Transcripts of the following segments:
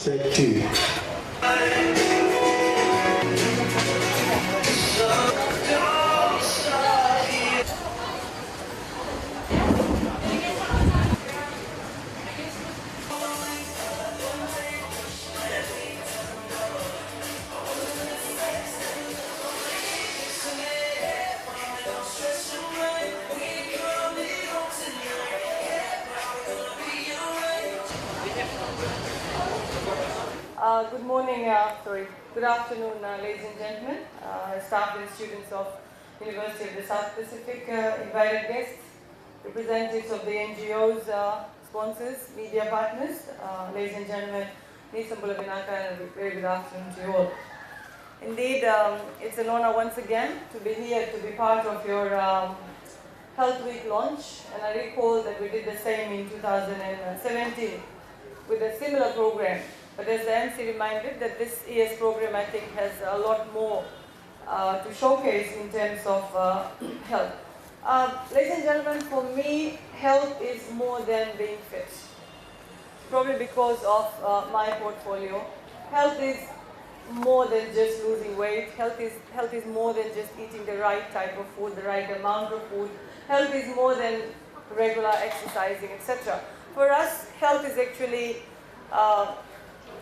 Take 2. Good afternoon, ladies and gentlemen, staff and students of University of the South Pacific, invited guests, representatives of the NGOs, sponsors, media partners, ladies and gentlemen, Nisambula Vinaka, and a very good afternoon to you all. Indeed, it's an honor once again to be here to be part of your Health Week launch, and I recall that we did the same in 2017 with a similar program. But as the MC reminded, that this year's program, I think, has a lot more to showcase in terms of health. Ladies and gentlemen, for me, health is more than being fit. Probably because of my portfolio. Health is more than just losing weight. Health is more than just eating the right type of food, the right amount of food. Health is more than regular exercising, etc. For us, health is actually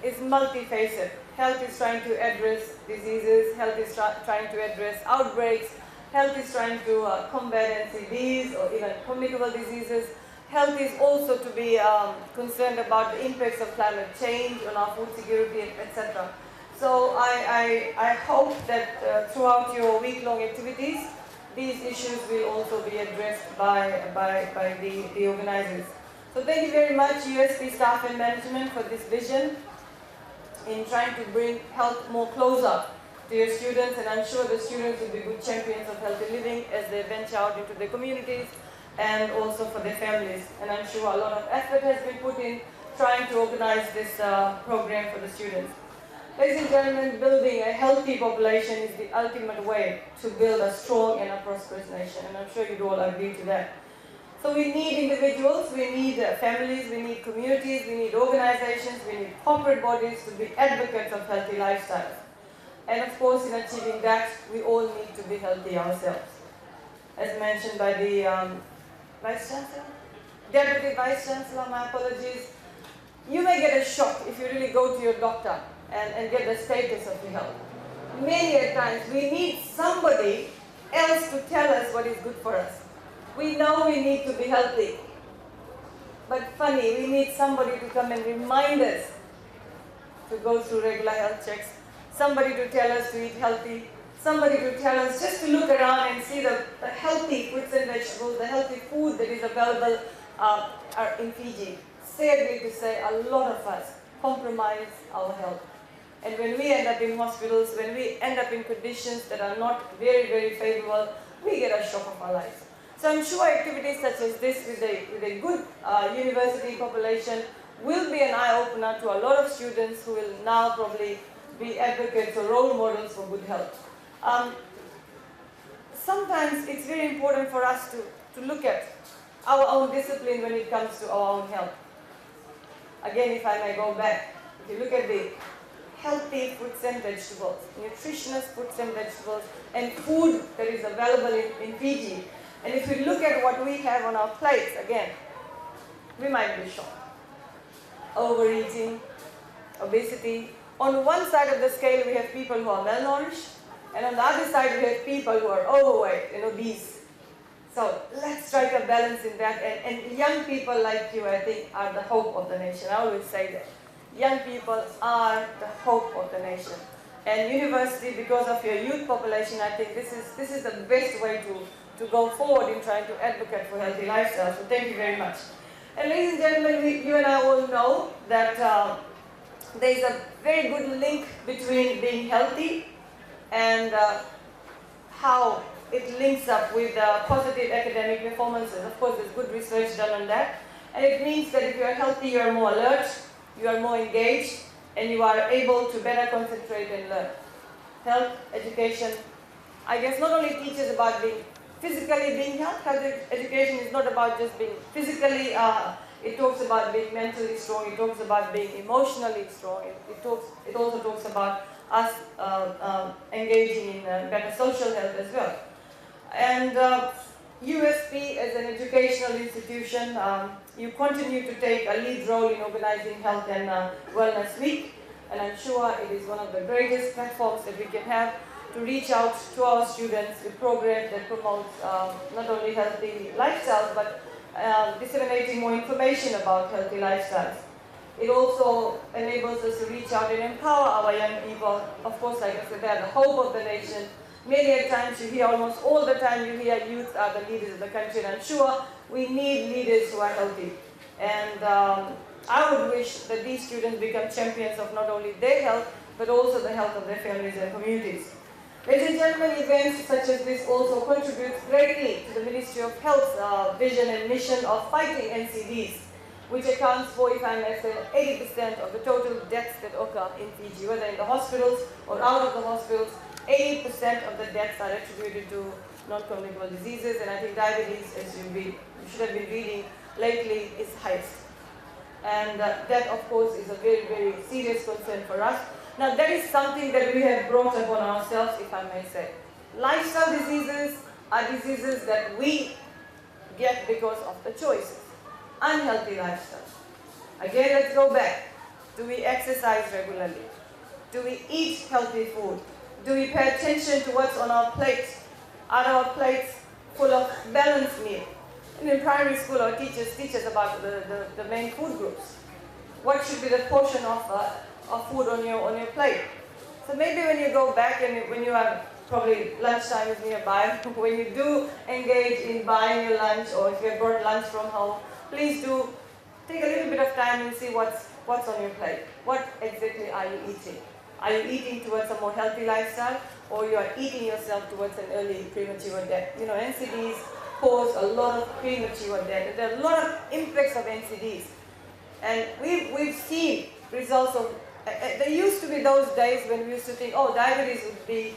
is multifaceted. Health is trying to address diseases, health is trying to address outbreaks, health is trying to combat NCDs or even communicable diseases. Health is also to be concerned about the impacts of climate change on our food security, etc. So I hope that throughout your week-long activities, these issues will also be addressed by the organizers. So thank you very much, USP staff and management, for this vision in trying to bring health more closer to your students, and I'm sure the students will be good champions of healthy living as they venture out into their communities and also for their families. And I'm sure a lot of effort has been put in trying to organize this program for the students. Ladies and gentlemen, building a healthy population is the ultimate way to build a strong and a prosperous nation, and I'm sure you'd all agree to that. So we need individuals, we need families, we need communities, we need organizations, we need corporate bodies to be advocates of healthy lifestyles. And of course, in achieving that, we all need to be healthy ourselves. As mentioned by the Vice Chancellor, Deputy Vice Chancellor, my apologies. You may get a shock if you really go to your doctor and get the status of your health. Many a times, we need somebody else to tell us what is good for us. We know we need to be healthy, but funny, we need somebody to come and remind us to go through regular health checks, somebody to tell us to eat healthy, somebody to tell us just to look around and see the healthy fruits and vegetables, the healthy food that is available in Fiji. Sadly to say, a lot of us compromise our health. And when we end up in hospitals, when we end up in conditions that are not very, very favorable, we get a shock of our lives. So I'm sure activities such as this with a good university population will be an eye-opener to a lot of students who will now probably be advocates or role models for good health. Sometimes it's very important for us to look at our own discipline when it comes to our own health. Again, if I may go back, if you look at the healthy fruits and vegetables, nutritious fruits and vegetables, and food that is available in Fiji, and if we look at what we have on our plates, again, we might be shocked. Overeating, obesity. On one side of the scale, we have people who are malnourished, and on the other side, we have people who are overweight and obese. So let's strike a balance in that. And young people like you, I think, are the hope of the nation. I always say that. Young people are the hope of the nation. And university, because of your youth population, I think this is the best way to go forward in trying to advocate for healthy lifestyles. So thank you very much. And ladies and gentlemen, you and I all know that there is a very good link between being healthy and how it links up with positive academic performances. Of course, there's good research done on that. And it means that if you are healthy, you are more alert, you are more engaged, and you are able to better concentrate and learn. Health, education, I guess not only teaches about being physically being healthy education is not about just being physically It talks about being mentally strong. It talks about being emotionally strong. It also talks about us engaging in better social health as well. And USP as an educational institution, you continue to take a lead role in organizing Health and Wellness Week, and I'm sure it is one of the greatest platforms that we can have to reach out to our students with programs that promote not only healthy lifestyles, but disseminating more information about healthy lifestyles. It also enables us to reach out and empower our young people. Of course, like I said, they are the hope of the nation. Many a times you hear, almost all the time you hear, youth are the leaders of the country, and I'm sure we need leaders who are healthy. And I would wish that these students become champions of not only their health, but also the health of their families and communities. Ladies and gentlemen, events such as this also contribute greatly to the Ministry of Health's vision and mission of fighting NCDs, which accounts for, if I may say, 80% of the total deaths that occur in Fiji, whether in the hospitals or out of the hospitals. 80% of the deaths are attributed to non-communicable diseases, and I think diabetes, as you should have been reading lately, is highest. And that, of course, is a very, very serious concern for us. Now, that is something that we have brought upon ourselves, if I may say. Lifestyle diseases are diseases that we get because of the choices. Unhealthy lifestyle. Again, let's go back. Do we exercise regularly? Do we eat healthy food? Do we pay attention to what's on our plates? Are our plates full of balanced meal? And in primary school, our teachers teach us about the main food groups. What should be the portion of food on your plate? So maybe when you go back and when you are probably lunchtime is nearby, when you do engage in buying your lunch, or if you have brought lunch from home, please do take a little bit of time and see what's on your plate. What exactly are you eating? Are you eating towards a more healthy lifestyle, or you are eating yourself towards an early premature death? You know, NCDs cause a lot of premature death. There are a lot of impacts of NCDs. And we've seen results of, there used to be those days when we used to think, oh, diabetes would be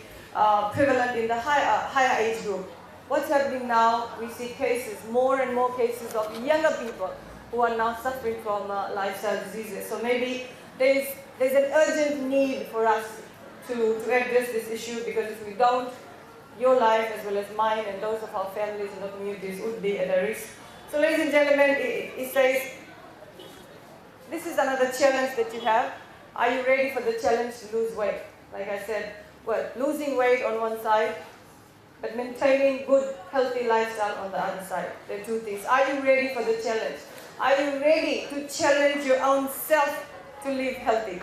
prevalent in the higher age group. What's happening now, we see cases, more and more cases of younger people who are now suffering from lifestyle diseases. So maybe there's an urgent need for us to address this issue, because if we don't, your life as well as mine and those of our families and the communities would be at a risk. So ladies and gentlemen, it says, this is another challenge that you have. Are you ready for the challenge to lose weight? Like I said, well, losing weight on one side, but maintaining good, healthy lifestyle on the other side. There are two things. Are you ready for the challenge? Are you ready to challenge your own self to live healthy?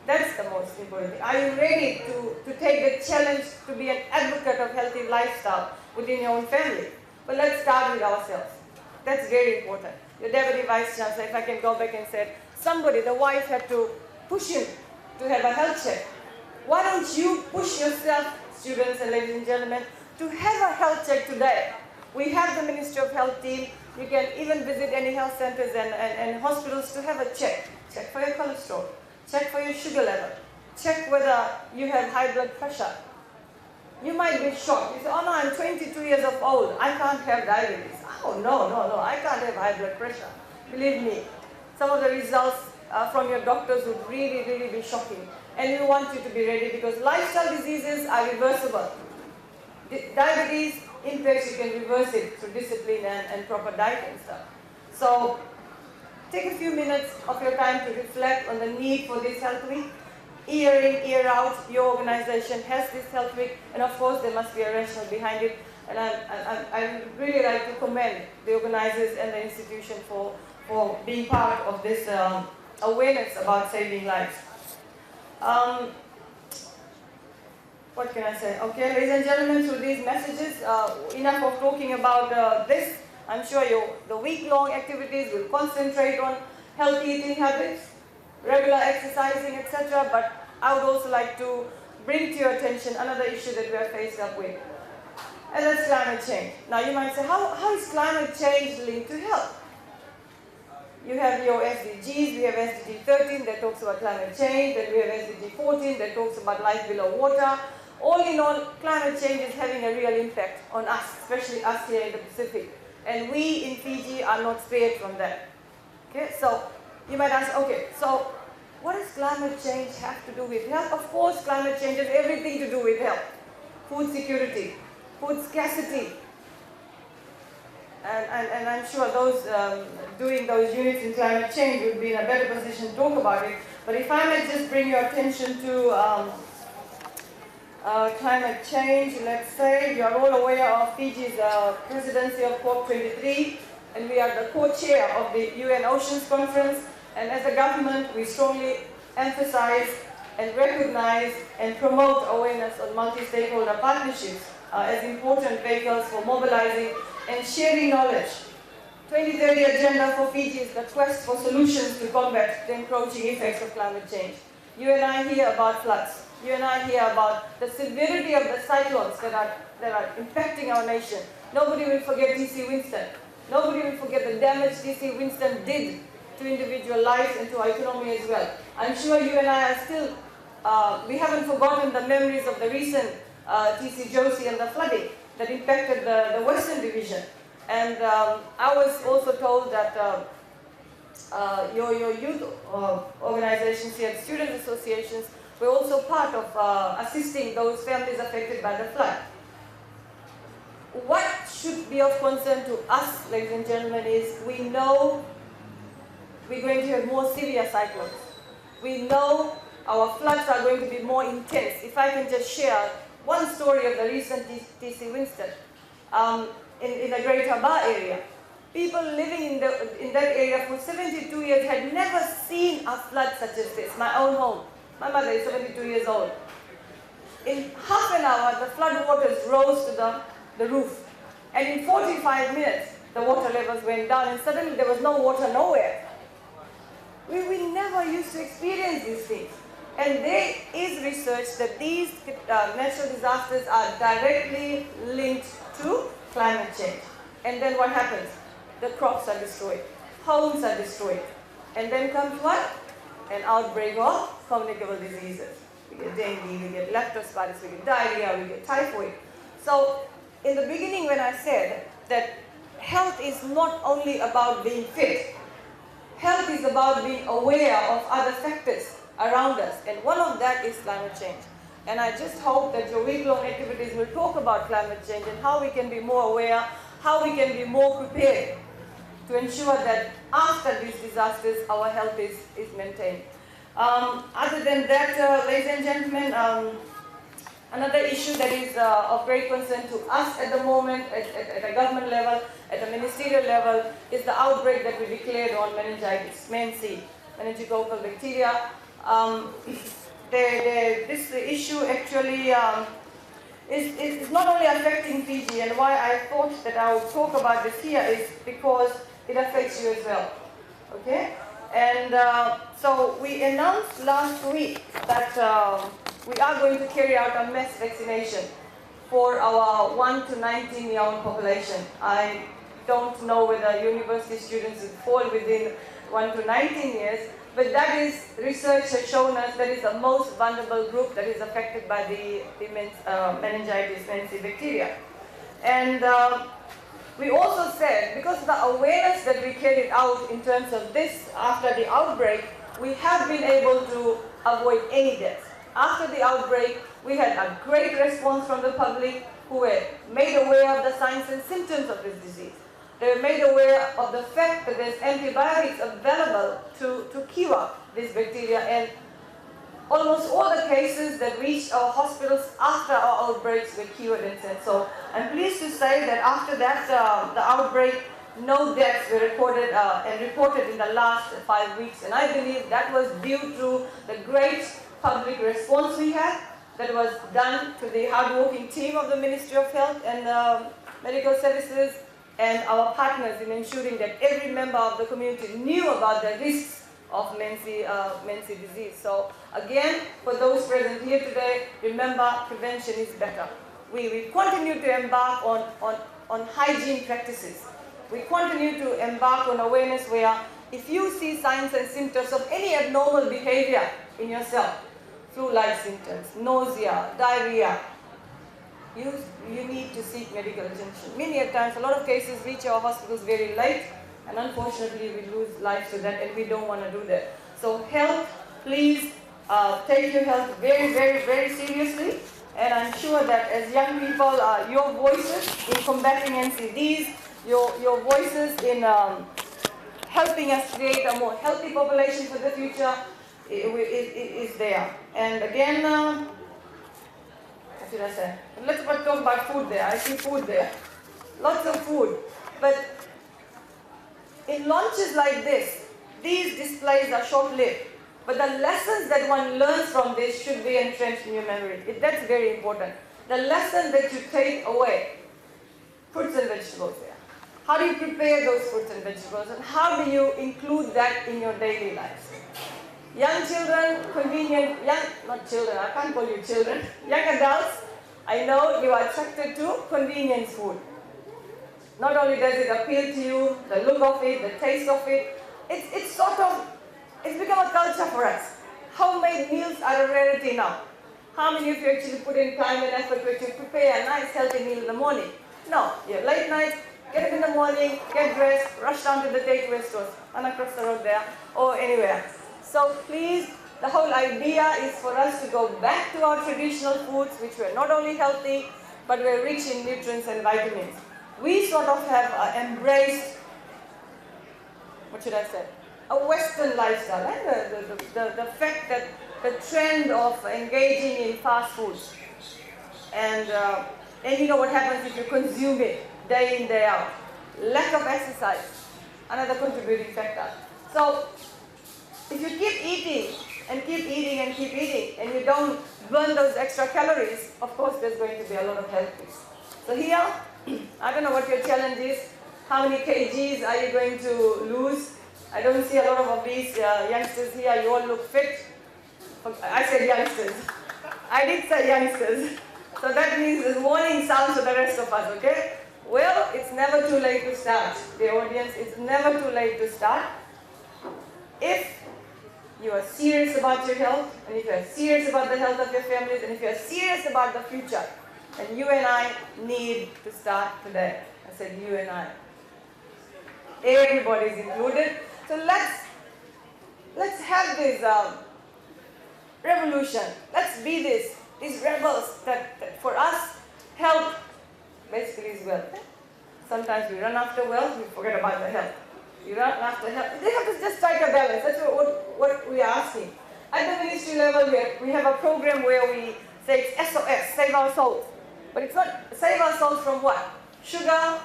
That's the most important thing. Are you ready to take the challenge to be an advocate of healthy lifestyle within your own family? But let's start with ourselves. That's very important. Your Deputy Vice Chancellor, if I can go back and say, somebody, the wife had to push him to have a health check. Why don't you push yourself, students and ladies and gentlemen, to have a health check today? We have the Ministry of Health team. You can even visit any health centers and hospitals to have a check. Check for your cholesterol. Check for your sugar level. Check whether you have high blood pressure. You might be shocked. You say, oh no, I'm 22 years of old. I can't have diabetes. Oh no, I can't have high blood pressure. Believe me, some of the results from your doctors would really, really be shocking. And we want you to be ready, because lifestyle diseases are reversible. Diabetes impacts, you can reverse it through discipline and proper diet and stuff. So take a few minutes of your time to reflect on the need for this health week. Year in, year out, your organization has this health week, and of course there must be a rationale behind it. And I really like to commend the organizers and the institution for being part of this awareness about saving lives. What can I say? Okay, ladies and gentlemen, through these messages, enough of talking about this. I'm sure the week-long activities will concentrate on healthy eating habits, regular exercising, etc. But I would also like to bring to your attention another issue that we are faced up with, and that's climate change. Now you might say, how is climate change linked to health? You have your SDGs, we have SDG 13 that talks about climate change, then we have SDG 14 that talks about life below water. All in all, climate change is having a real impact on us, especially us here in the Pacific. And we in Fiji are not spared from that. Okay, so you might ask, okay, so what does climate change have to do with health? Of course, climate change has everything to do with health. Food security, food scarcity. And I'm sure those doing those units in climate change would be in a better position to talk about it. But if I may just bring your attention to climate change, let's say you are all aware of Fiji's presidency of COP23, and we are the co-chair of the UN Oceans Conference. And as a government, we strongly emphasize and recognize and promote awareness on multi-stakeholder partnerships as important vehicles for mobilizing and sharing knowledge. 2030 agenda for Fiji is the quest for solutions to combat the encroaching effects of climate change. You and I hear about floods. You and I hear about the severity of the cyclones that are impacting our nation. Nobody will forget DC Winston. Nobody will forget the damage DC Winston did to individual lives and to our economy as well. I'm sure you and I are still, we haven't forgotten the memories of the recent TC Josie and the flooding that impacted the Western Division. And I was also told that your youth organizations here, student associations, were also part of assisting those families affected by the flood. What should be of concern to us, ladies and gentlemen, is we know we're going to have more severe cyclones. We know our floods are going to be more intense. If I can just share one story of the recent TC Winston in the Greater Bar area. People living in that area for 72 years had never seen a flood such as this. My own home. My mother is 72 years old. In half an hour, the flood waters rose to the roof. And in 45 minutes, the water levels went down and suddenly there was no water nowhere. We never used to experience these things. And there is research that these natural disasters are directly linked to climate change. And then what happens? The crops are destroyed, homes are destroyed. And then comes what? An outbreak of communicable diseases. We get dengue, we get leptospirosis, we get diarrhea, we get typhoid. So in the beginning when I said that health is not only about being fit, health is about being aware of other factors around us, and one of that is climate change. And I just hope that your week-long activities will talk about climate change and how we can be more aware, how we can be more prepared to ensure that after these disasters our health is maintained. Other than that, ladies and gentlemen, another issue that is of great concern to us at the moment at a government level, at a ministerial level, is the outbreak that we declared on meningitis, MenC, meningococcal bacteria. This issue actually is not only affecting Fiji, and why I thought that I would talk about this here is because it affects you as well. Okay? And so we announced last week that we are going to carry out a mass vaccination for our 1 to 19-year-old population. I don't know whether university students will fall within 1 to 19 years, but that is, research has shown us that is the most vulnerable group that is affected by the meningitis, MenC bacteria. And we also said, because of the awareness that we carried out in terms of this after the outbreak, we have been able to avoid any deaths. After the outbreak, we had a great response from the public who were made aware of the signs and symptoms of this disease. They were made aware of the fact that there's antibiotics available to cure this bacteria, and almost all the cases that reached our hospitals after our outbreaks were cured and sent. So I'm pleased to say that after that, the outbreak, no deaths were recorded and reported in the last 5 weeks. And I believe that was due to the great public response we had that was done to the hardworking team of the Ministry of Health and Medical Services and our partners in ensuring that every member of the community knew about the risks of MenC disease. So again, for those present here today, remember, prevention is better. We continue to embark on hygiene practices. We continue to embark on awareness where if you see signs and symptoms of any abnormal behavior in yourself, flu-like symptoms, nausea, diarrhea, you need to seek medical attention. Many a times, a lot of cases reach our hospitals very late, And unfortunately, we lose lives to that, and we don't want to do that. So health, please take your health very, very, very seriously. And I'm sure that as young people, your voices in combating NCDs, your voices in helping us create a more healthy population for the future is there. And again, what should I say? Let's talk about food there. I see food there. Lots of food. But in launches like this, these displays are short-lived. But the lessons that one learns from this should be entrenched in your memory. That's very important. The lesson that you take away, fruits and vegetables there. How do you prepare those fruits and vegetables, and how do you include that in your daily lives? Young children, not children, I can't call you children, young adults, I know you are attracted to convenience food. Not only does it appeal to you, the look of it, the taste of it, it's become a culture for us. Homemade meals are a rarity now. How many of you actually put in time and effort to prepare a nice healthy meal in the morning? No, you're late night, get up in the morning, get dressed, rush down to the takeaway stores, and across the road there, or anywhere. So please, the whole idea is for us to go back to our traditional foods, which were not only healthy, but were rich in nutrients and vitamins. We sort of have embraced, what should I say, a Western lifestyle, and the fact that the trend of engaging in fast foods, and you know what happens if you consume it day in, day out. Lack of exercise, another contributing factor. So if you keep eating and keep eating and keep eating, and you don't burn those extra calories, of course there's going to be a lot of health risks. So here, I don't know what your challenge is. How many kgs are you going to lose? I don't see a lot of obese youngsters here. You all look fit. I said youngsters. I did say youngsters. So that means the warning sound to the rest of us, okay? Well, it's never too late to start. The audience, it's never too late to start. If you are serious about your health, and if you are serious about the health of your families, and if you are serious about the future, then you and I need to start today. I said you and I. Everybody is included. So let's have this revolution. Let's be these rebels that for us, health basically is wealth. Sometimes we run after wealth, we forget about the health. You run after health. They have to just strike a balance. That's what we are asking. At the ministry level, we have a program where we say it's SOS, save our souls. But it's not save our souls from what? Sugar,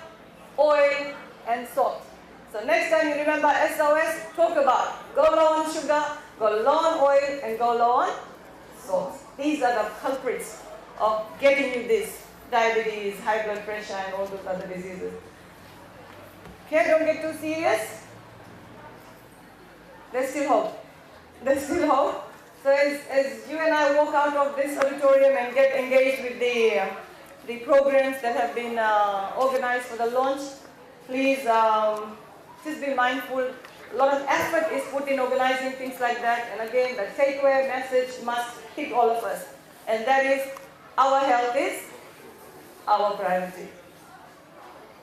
oil, and salt. So next time you remember SOS, talk about go low on sugar, go low on oil, and go low on salt. These are the culprits of getting you this diabetes, high blood pressure, and all those other diseases. Okay, don't get too serious. There's still hope. There's still hope. So as you and I walk out of this auditorium and get engaged with the programs that have been organized for the launch, please just be mindful. A lot of effort is put in organizing things like that. And again, the takeaway message must hit all of us. And that is, our health is our priority.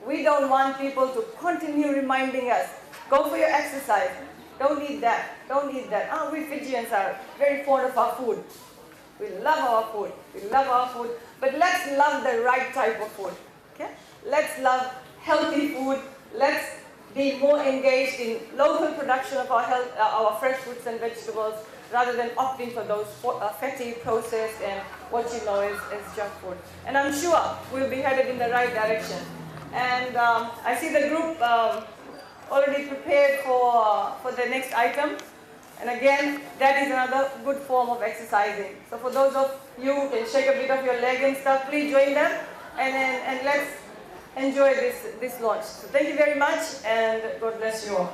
We don't want people to continue reminding us, go for your exercise. Don't need that. Don't need that. Oh, we Fijians are very fond of our food. We love our food. We love our food. But let's love the right type of food. Okay? Let's love healthy food. Let's be more engaged in local production of our fresh fruits and vegetables, rather than opting for those fatty, processed, and what you know is junk food. And I'm sure we'll be headed in the right direction. And I see the group already prepared for the next item. And again, that is another good form of exercising. So for those of you who can shake a bit of your leg and stuff, please join them, and let's enjoy this launch. So thank you very much, and God bless you all.